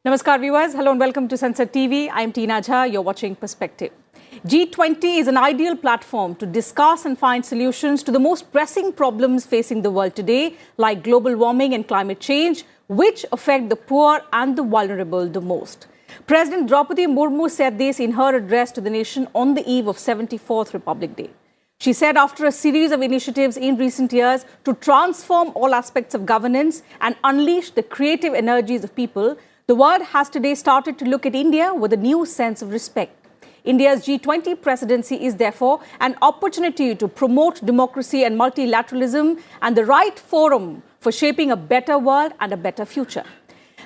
Namaskar viewers, hello and welcome to Sansad TV. I'm Tina Jha, you're watching Perspective. G20 is an ideal platform to discuss and find solutions to the most pressing problems facing the world today, like global warming and climate change, which affect the poor and the vulnerable the most. President Droupadi Murmu said this in her address to the nation on the eve of 74th Republic Day. She said after a series of initiatives in recent years to transform all aspects of governance and unleash the creative energies of people, the world has today started to look at India with a new sense of respect. India's G20 presidency is therefore an opportunity to promote democracy and multilateralism and the right forum for shaping a better world and a better future.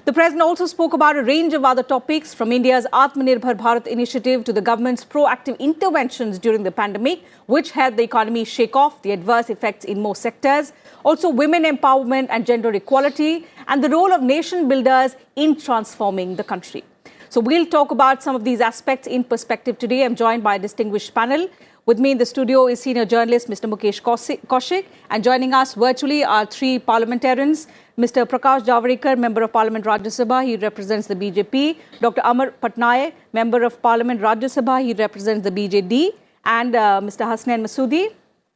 The President also spoke about a range of other topics, from India's Atmanirbhar Bharat initiative to the government's proactive interventions during the pandemic, which helped the economy shake off the adverse effects in most sectors. Also, women empowerment and gender equality, and the role of nation builders in transforming the country. So we'll talk about some of these aspects in perspective today. I'm joined by a distinguished panel. With me in the studio is senior journalist Mr. Mukesh Kaushik, and joining us virtually are three parliamentarians. Mr. Prakash Javadekar, Member of Parliament Rajya Sabha, he represents the BJP. Dr. Amar Patnaik, Member of Parliament Rajya Sabha, he represents the BJD. And Mr. Hasnain Masoodi,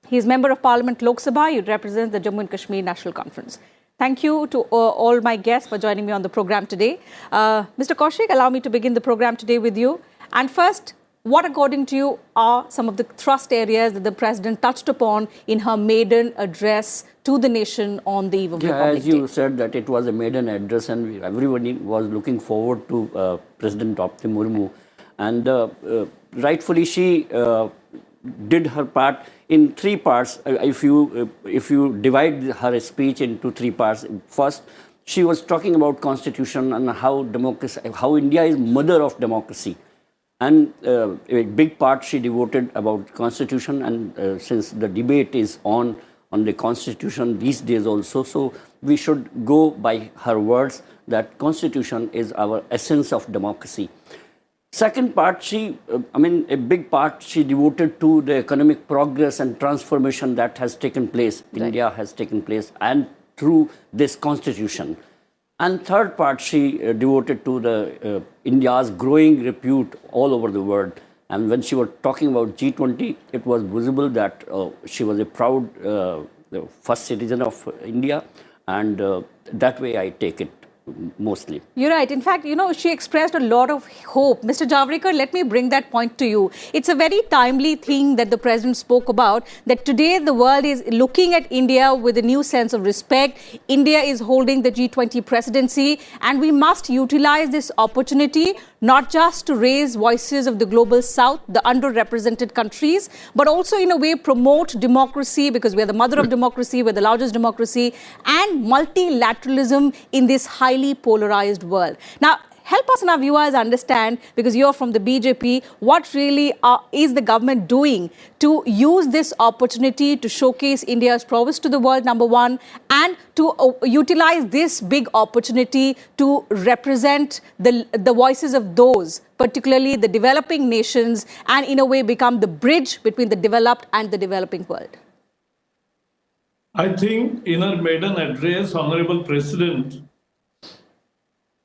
he is Member of Parliament Lok Sabha, he represents the Jammu and Kashmir National Conference. Thank you to all my guests for joining me on the program today. Mr. Kaushik, allow me to begin the program today with you. And first, what, according to you, are some of the thrust areas that the President touched upon in her maiden address to the nation on the eve of Republic Day? As you said that it was a maiden address and everybody was looking forward to President Droupadi Murmu. And rightfully she did her part in three parts. If you divide her speech into three parts, first she was talking about Constitution and how India is mother of democracy. And a big part she devoted about Constitution, and since the debate is on the Constitution these days also, so we should go by her words that Constitution is our essence of democracy. Second part, a big part she devoted to the economic progress and transformation that has taken place, right. India has taken place, and through this Constitution. And third part, she devoted to the India's growing repute all over the world. And when she was talking about G20, it was visible that she was a proud first citizen of India. And that way I take it mostly. You're right. In fact, she expressed a lot of hope. Mr. Javadekar, let me bring that point to you. It's a very timely thing that the President spoke about, that today the world is looking at India with a new sense of respect. India is holding the G20 presidency, and we must utilize this opportunity not just to raise voices of the global south, the underrepresented countries, but also in a way promote democracy, because we are the mother of democracy, we're the largest democracy, and multilateralism in this highly polarized world. Now, help us and our viewers understand, because you're from the BJP, what really is the government doing to use this opportunity to showcase India's prowess to the world, number one, and to utilize this big opportunity to represent the voices of those, particularly the developing nations, and in a way become the bridge between the developed and the developing world? I think in her maiden address, Honorable President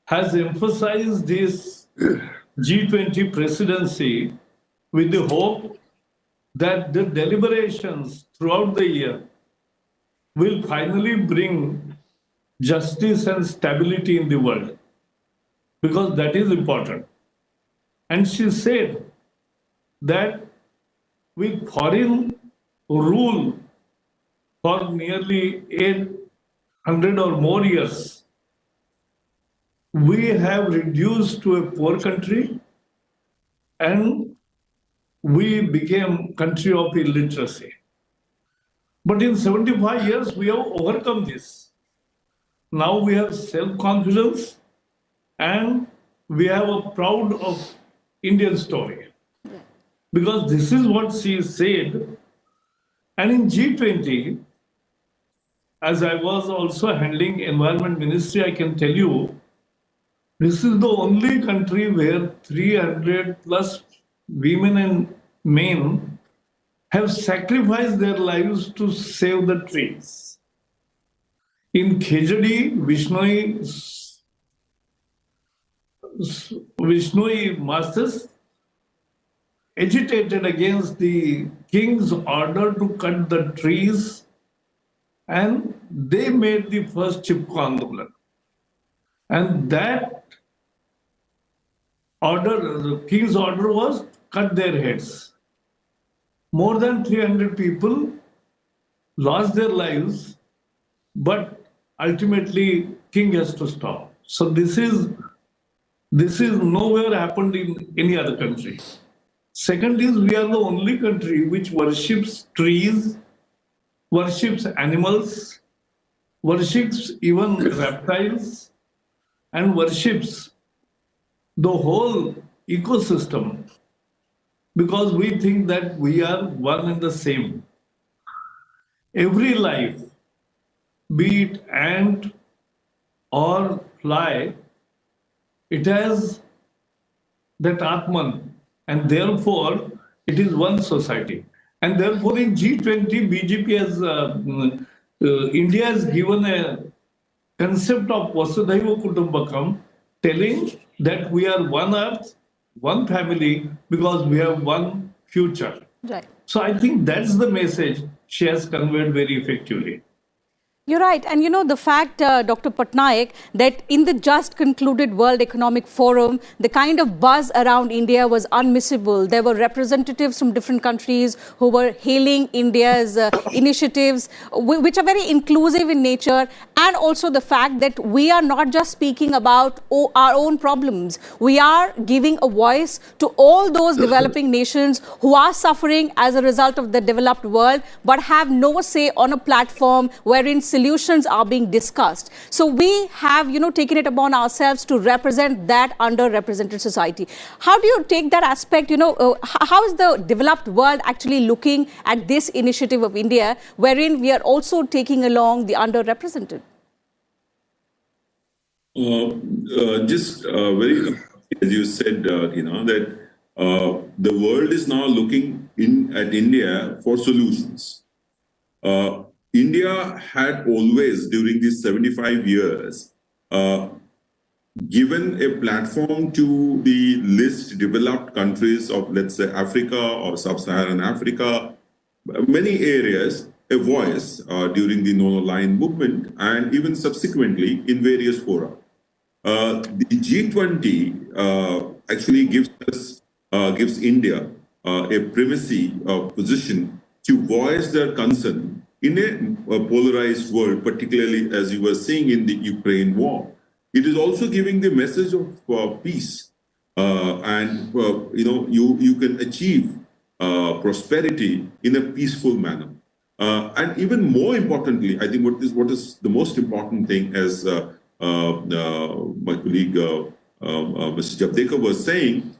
has emphasized this G20 presidency with the hope that the deliberations throughout the year will finally bring justice and stability in the world, because that is important. And she said that with foreign rule for nearly 800 or more years, we have reduced to a poor country and we became country of illiteracy. But in 75 years, we have overcome this. Now we have self-confidence and we have a proud of Indian story. Because this is what she said. And in G20, as I was also handling Environment Ministry, I can tell you, this is the only country where 300 plus women and men have sacrificed their lives to save the trees. In Khejadi, Vishnoi, Vishnoi masters agitated against the king's order to cut the trees, and they made the first Chipko Andolan. And that order, the king's order was cut their heads. More than 300 people lost their lives, but ultimately king has to stop. So this is nowhere happened in any other country. Second is, we are the only country which worships trees, worships animals, worships even reptiles, and worships the whole ecosystem, because we think that we are one and the same. Every life, be it ant or fly, it has that Atman, and therefore it is one society. And therefore in G20, BJP has, India has given a concept of Vasudhaiva Kutumbakam, telling that we are one earth, one family, because we have one future. Right. So I think that's the message she has conveyed very effectively. You're right. And you know, the fact, Dr. Patnaik, that in the just concluded World Economic Forum, the kind of buzz around India was unmissable. There were representatives from different countries who were hailing India's initiatives, which are very inclusive in nature. And also the fact that we are not just speaking about our own problems. We are giving a voice to all those developing nations who are suffering as a result of the developed world, but have no say on a platform wherein solutions are being discussed. So we have, taken it upon ourselves to represent that underrepresented society. How do you take that aspect? How is the developed world actually looking at this initiative of India, wherein we are also taking along the underrepresented? Very, as you said, that the world is now looking at India for solutions. India had always, during these 75 years, given a platform to the least developed countries of, let's say, Africa or Sub-Saharan Africa, many areas, a voice during the non-aligned movement, and even subsequently in various fora. The G20 actually gives India a primacy position to voice their concern in a polarized world, particularly as you were seeing in the Ukraine war. It is also giving the message of peace, and you can achieve prosperity in a peaceful manner. And even more importantly, I think what is the most important thing, as my colleague Mr. Javdekar was saying,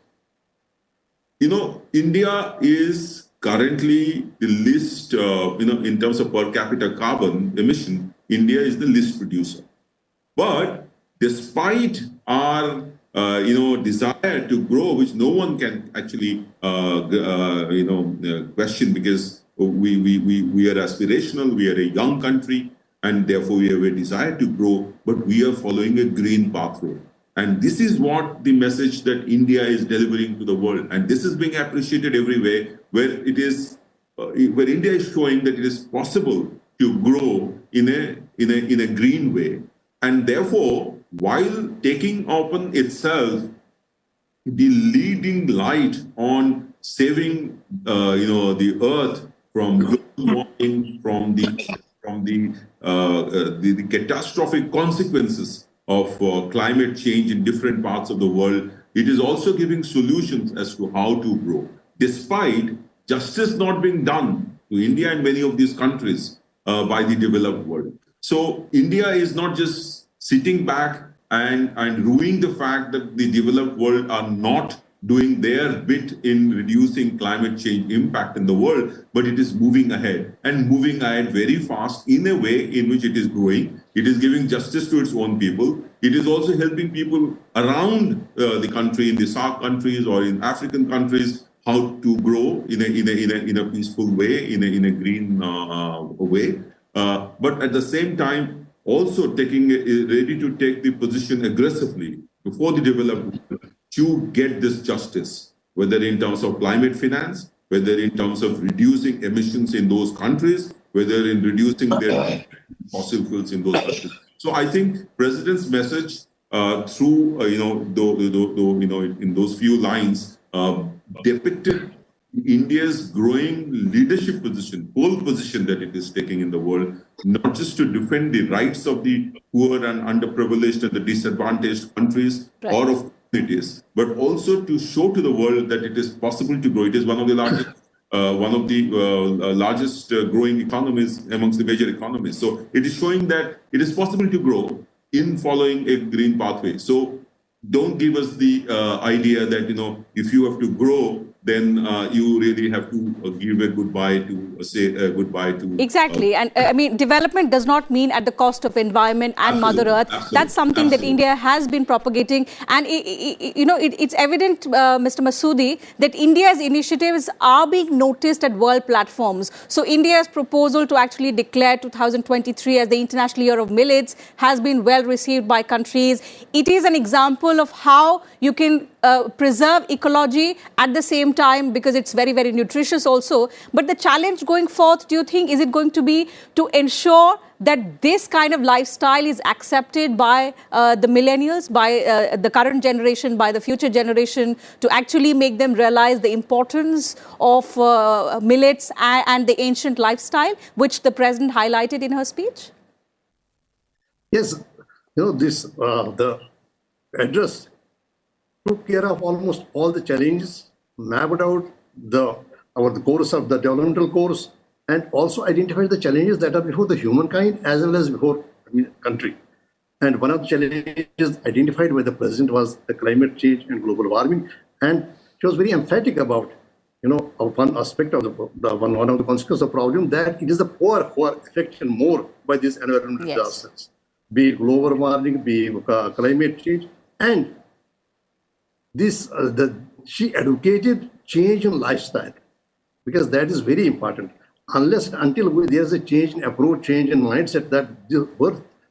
India is currently the least, in terms of per capita carbon emission, India is the least producer. But despite our, desire to grow, which no one can actually, question, because we are aspirational, we are a young country, and therefore we have a desire to grow, but we are following a green pathway. And this is what the message that India is delivering to the world. And this is being appreciated everywhere, where where India is showing that it is possible to grow in a green way. And therefore, while taking upon itself the leading light on saving, the earth from global warming, from the catastrophic consequences of climate change in different parts of the world, it is also giving solutions as to how to grow, despite justice not being done to India and many of these countries by the developed world. So India is not just sitting back and ruining the fact that the developed world are not doing their bit in reducing climate change impact in the world, but it is moving ahead, and moving ahead very fast in a way in which it is growing. It is giving justice to its own people. It is also helping people around the country, in the SAARC countries or in African countries, how to grow in a peaceful way, in a green way. But at the same time, also ready to take the position aggressively before the developed world to get this justice, whether in terms of climate finance, whether in terms of reducing emissions in those countries, whether in reducing their fossil fuels in those countries. So I think President's message through in those few lines depicted India's growing leadership position, pole position that it is taking in the world, not just to defend the rights of the poor and underprivileged and the disadvantaged countries or of communities, but also to show to the world that it is possible to grow. It is one of the largest growing economies amongst the major economies. So it is showing that it is possible to grow in following a green pathway. So don't give us the idea that, if you have to grow, then you really have to give a goodbye to, goodbye to... Exactly. And I mean, development does not mean at the cost of environment and Mother Earth. That's something that India has been propagating. And, it's evident, Mr. Masoodi, that India's initiatives are being noticed at world platforms. So India's proposal to actually declare 2023 as the International Year of Millets has been well received by countries. It is an example of how you can preserve ecology at the same time, because it's very, very nutritious also. But the challenge going forth, do you think, is it going to be to ensure that this kind of lifestyle is accepted by the millennials, by the current generation, by the future generation, to actually make them realize the importance of millets and the ancient lifestyle, which the President highlighted in her speech? Yes, the address took care of almost all the challenges, mapped out the course of the developmental course, and also identified the challenges that are before the humankind as well as before country. And one of the challenges identified by the President was the climate change and global warming. And she was very emphatic about, one aspect of one of the consequences of the problem, that it is the poor who are affected more by these environmental disasters, be it global warming, be it climate change. And she advocated change in lifestyle, because that is very important. Until there is a change in approach, change in mindset, that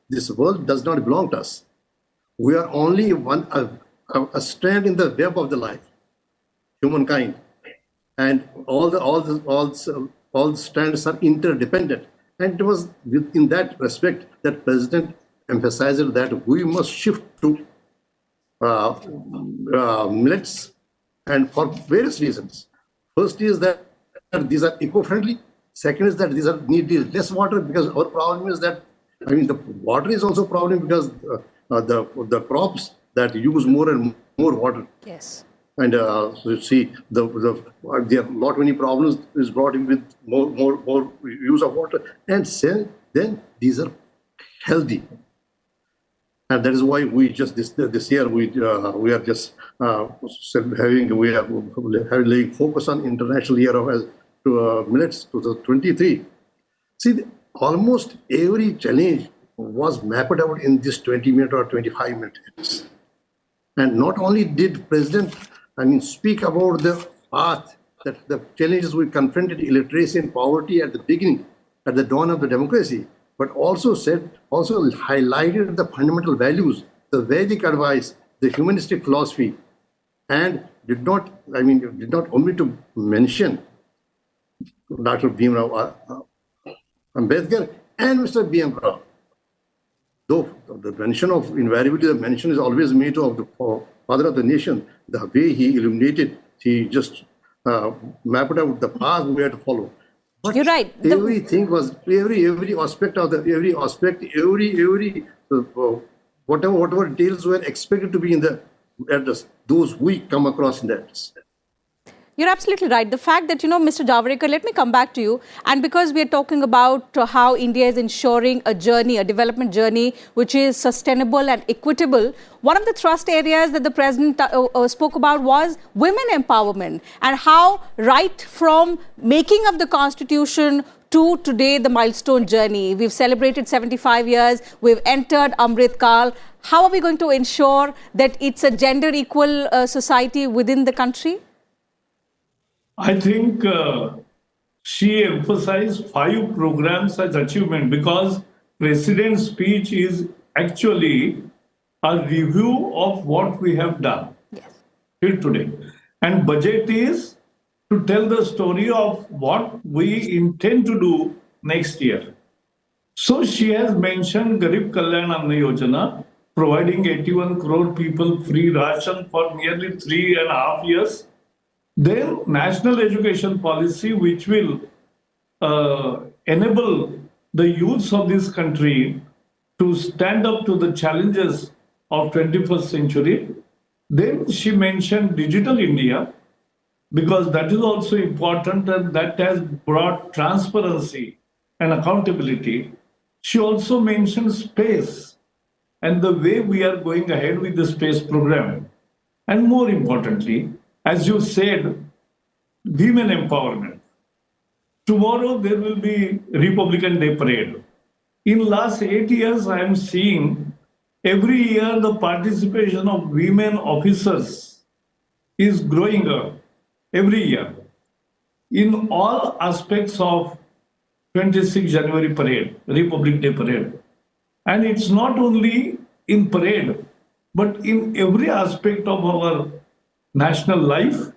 this world does not belong to us. We are only a strand in the web of the life, humankind, and all the strands are interdependent. And it was in that respect that President emphasized that we must shift to millets, and for various reasons. First is that these are eco-friendly. Second is that these need less water, because our problem is that, the water is also a problem, because the crops that use more and more water. Yes. And you see, there are not many problems is brought in with more use of water. And then these are healthy. And that is why we just this year we are just having focus on International Year of Millets 2023. See, almost every challenge was mapped out in this 20-minute or 25 minutes. And not only did President speak about the path, that the challenges we confronted, illiteracy and poverty at the beginning, at the dawn of the democracy, but also highlighted the fundamental values, the Vedic advice, the humanistic philosophy, and did not omit to mention Dr. Bhimrao Ambedkar and Mr. B.M. Rao. Though the mention is always made of the father of the nation, the way he illuminated, he just mapped out the path we had to follow. But you're right. Everything was every aspect of whatever details were expected to be in the address, those we come across in the address. You're absolutely right. The fact that, Mr. Javadekar, let me come back to you. And because we are talking about how India is ensuring a development journey, which is sustainable and equitable, one of the thrust areas that the President spoke about was women empowerment, and how right from making of the Constitution to today, the milestone journey. We've celebrated 75 years. We've entered Amrit Kal. How are we going to ensure that it's a gender equal society within the country? I think she emphasized 5 programs as achievement, because President's speech is actually a review of what we have done till today. And budget is to tell the story of what we intend to do next year. So she has mentioned Garib Kalyan Anna Yojana, providing 81 crore people free ration for nearly 3.5 years. Then national education policy, which will enable the youths of this country to stand up to the challenges of 21st century. Then she mentioned Digital India, because that is also important and that has brought transparency and accountability. She also mentioned space and the way we are going ahead with the space program. And more importantly, as you said, women empowerment. Tomorrow there will be Republican Day parade. In last 8 years, I am seeing every year the participation of women officers is growing up every year in all aspects of 26 January parade, Republic Day parade. And it's not only in parade, but in every aspect of our national life,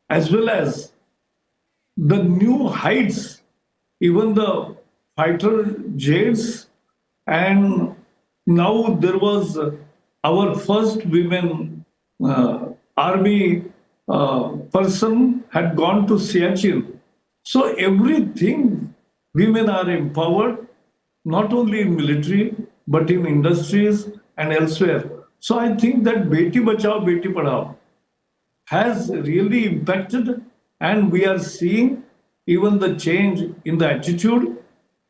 as well as the new heights, even the fighter jets, and now there was our first women army person had gone to Siachen. So everything, women are empowered, not only in military, but in industries and elsewhere. So I think that Beti Bachao, Beti Padhao has really impacted, and we are seeing even the change in the attitude.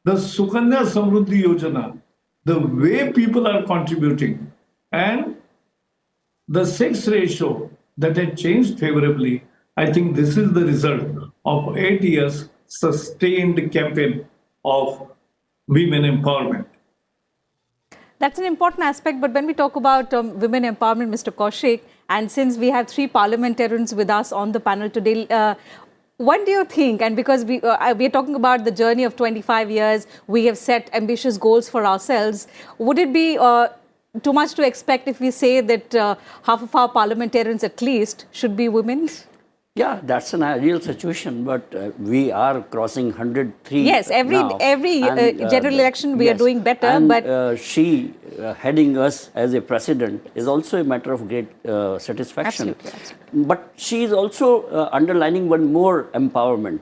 The Sukanya Samruddhi Yojana, the way people are contributing, and the sex ratio that had changed favorably, I think this is the result of 8 years sustained campaign of women empowerment. That's an important aspect, but when we talk about women empowerment, Mr. Kaushik, and since we have 3 parliamentarians with us on the panel today, what do you think? And because we are talking about the journey of 25 years, we have set ambitious goals for ourselves. Would it be too much to expect if we say that half of our parliamentarians at least should be women? Yeah, that's an ideal situation, but we are crossing 103. Yes, every general election we are doing better. And, but she heading us as a president is also a matter of great satisfaction. Absolutely. But she is also underlining one more empowerment,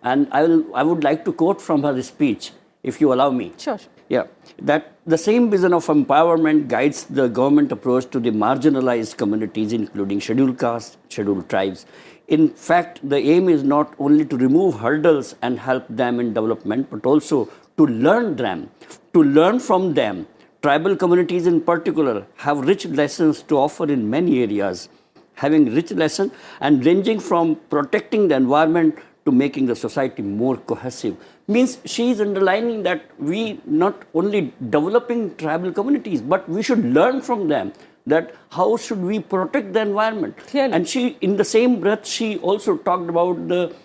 and I would like to quote from her speech, if you allow me. Sure. Yeah, that the same vision of empowerment guides the government approach to the marginalized communities, including scheduled castes, scheduled tribes. In fact, the aim is not only to remove hurdles and help them in development, but also to learn from them. Tribal communities in particular have rich lessons to offer in many areas, having rich lessons and ranging from protecting the environment to making the society more cohesive. Means she is underlining that we not only developing tribal communities, but we should learn from them that how should we protect the environment. Clearly. And she, in the same breath, she also talked about the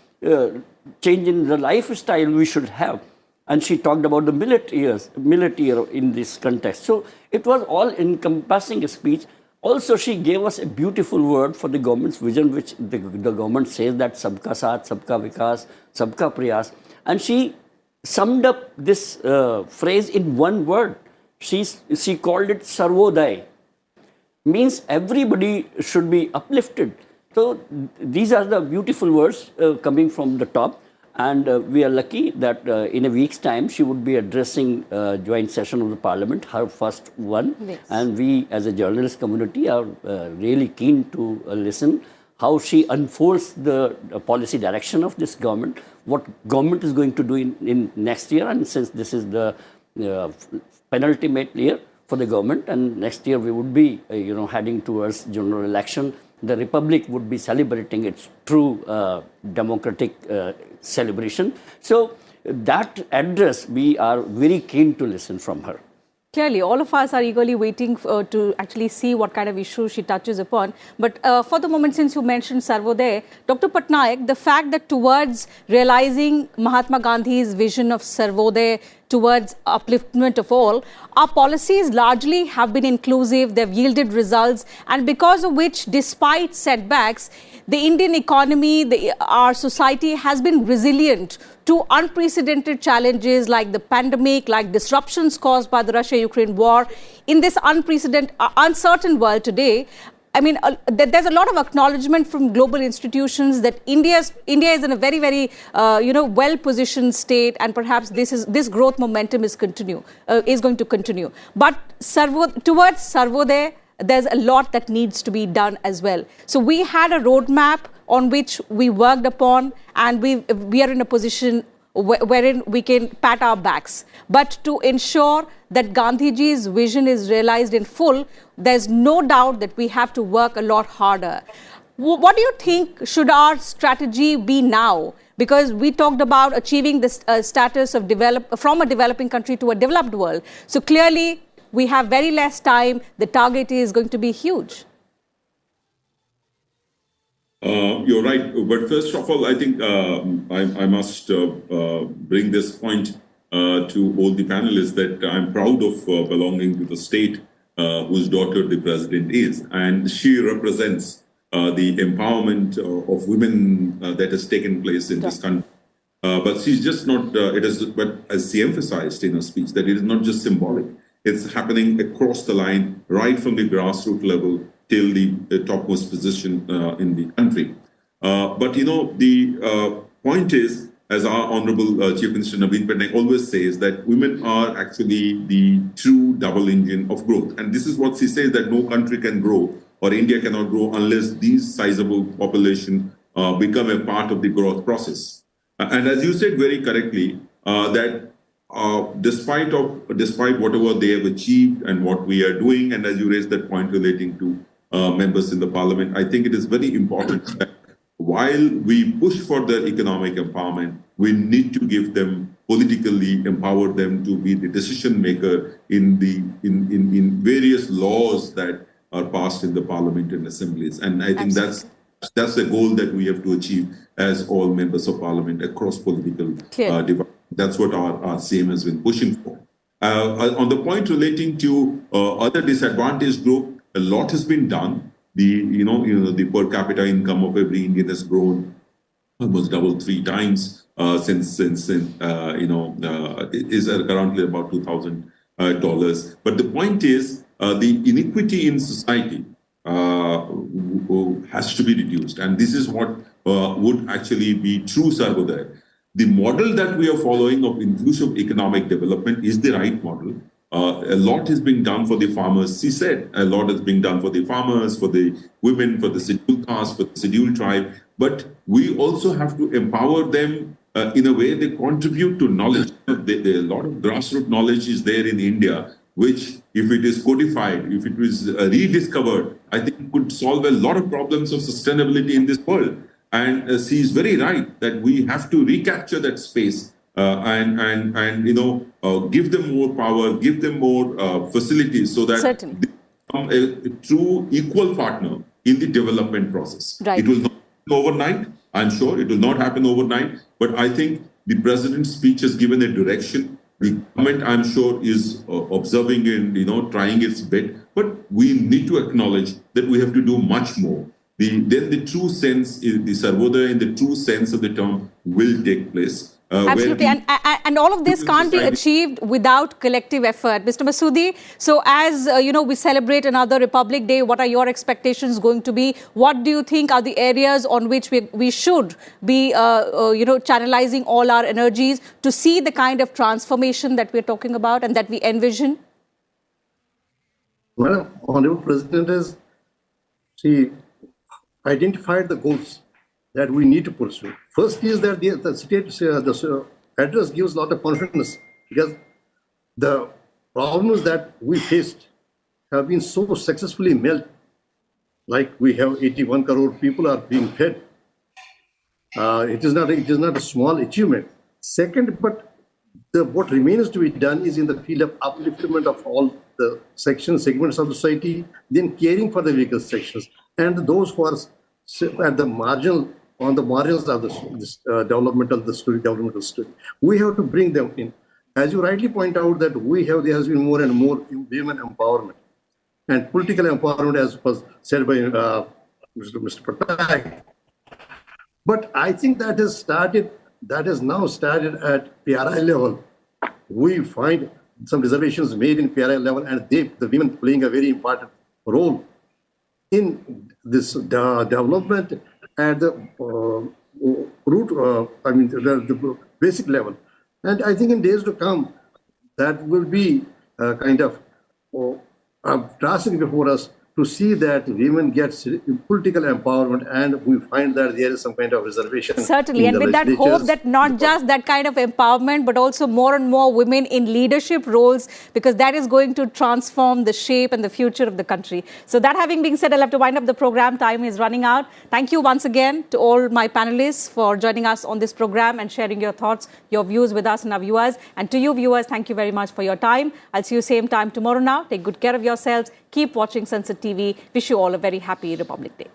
change in the lifestyle we should have. And she talked about the millet year in this context. So it was all encompassing speech. Also, she gave us a beautiful word for the government's vision, which the government says that Sabka Saath, Sabka Vikas, Sabka Prayas. And she summed up this phrase in one word. She called it Sarvodaya. Means everybody should be uplifted. So these are the beautiful words coming from the top. And we are lucky that in a week's time, she would be addressing joint session of the parliament, her first one. Yes. And we as a journalist community are really keen to listen how she unfolds the policy direction of this government, what government is going to do in next year. And since this is the penultimate year for the government, and next year we would be heading towards general election, the Republic would be celebrating its true democratic celebration. So that address, we are very keen to listen from her. Clearly, all of us are eagerly waiting to actually see what kind of issues she touches upon. But for the moment, since you mentioned Sarvodaya, Dr. Patnaik, the fact that towards realizing Mahatma Gandhi's vision of Sarvodaya, towards upliftment of all. Our policies largely have been inclusive, they've yielded results, and because of which, despite setbacks, the Indian economy, our society has been resilient to unprecedented challenges like the pandemic, like disruptions caused by the Russia-Ukraine war. In this unprecedented, uncertain world today, I mean, there's a lot of acknowledgement from global institutions that India is in a very, very, well-positioned state, and perhaps this growth momentum is going to continue. But towards Sarvodaya, there's a lot that needs to be done as well. So we had a roadmap on which we worked upon, and we are in a position wherein we can pat our backs. But to ensure that Gandhiji's vision is realized in full, there's no doubt that we have to work a lot harder. What do you think should our strategy be now? Because we talked about achieving the status of from a developing country to a developed world. So clearly, we have very less time. The target is going to be huge. You're right. But first of all, I think I must bring this point to all the panelists that I'm proud of belonging to the state whose daughter the president is. And she represents the empowerment of women that has taken place in this country. But she's just not, but as she emphasized in her speech, that it is not just symbolic. It's happening across the line, right from the grassroots level till the topmost position in the country. But, the point is, as our Honorable Chief Minister Naveen Patnaik always says, that women are actually the true double engine of growth. And this is what she says, that no country can grow or India cannot grow unless these sizable population become a part of the growth process. And as you said very correctly, that despite whatever they have achieved and what we are doing, and as you raised that point relating to members in the parliament, I think it is very important that while we push for their economic empowerment, we need to give them politically empower them to be the decision maker in various laws that are passed in the parliament and assemblies. And I think that's a goal that we have to achieve as all members of parliament across political divide. That's what our CM has been pushing for. On the point relating to other disadvantaged group, a lot has been done. The per capita income of every Indian has grown almost double 3 times since is currently about $2,000. But the point is, the inequity in society has to be reduced, and this is what would actually be true Sarvodaya. The model that we are following of inclusive economic development is the right model. A lot is being done for the farmers. She said a lot is being done for the farmers, for the women, for the scheduled caste, for the scheduled tribe. But we also have to empower them in a way they contribute to knowledge. A lot of grassroots knowledge is there in India, which, if it is codified, if it is rediscovered, I think could solve a lot of problems of sustainability in this world. And she is very right that we have to recapture that space and give them more power, give them more facilities so that Certainly. they become a true equal partner in the development process. Right. It will not happen overnight, I'm sure. It will not happen overnight. But I think the president's speech has given a direction. The government, I'm sure, is observing and trying its bit. But we need to acknowledge that we have to do much more. Then the true sense, the Sarvodaya in the true sense of the term will take place. Absolutely. And all of this can't be achieved without collective effort. Mr. Masoodi, so as we celebrate another Republic Day, what are your expectations going to be? What do you think are the areas on which we should be channelizing all our energies to see the kind of transformation that we're talking about and that we envision? Well, Honorable President has identified the goals that we need to pursue. First is that the state's address gives a lot of confidence, because the problems that we faced have been so successfully met. Like we have 81 crore people are being fed. It is not a small achievement. Second, but what remains to be done is in the field of upliftment of all the segments of the society, then caring for the weaker sections and those who are at the marginal, on the margins of this developmental story. We have to bring them in. as you rightly point out, that there has been more and more women empowerment and political empowerment, as was said by Mr. Patnaik. But I think that has now started at PRI level. We find some reservations made in PRI level, and the women playing a very important role in this development at the the basic level. And I think in days to come, that will be kind of a task before us to see that women get political empowerment, and we find that there is some kind of reservation. Certainly, and with that hope that not just that kind of empowerment, but also more and more women in leadership roles, because that is going to transform the shape and the future of the country. So that having been said, I'll have to wind up the program. Time is running out. Thank you once again to all my panelists for joining us on this program and sharing your thoughts, your views with us and our viewers. And to you viewers, thank you very much for your time. I'll see you same time tomorrow now. Take good care of yourselves. Keep watching Sansad TV. Wish you all a very happy Republic Day.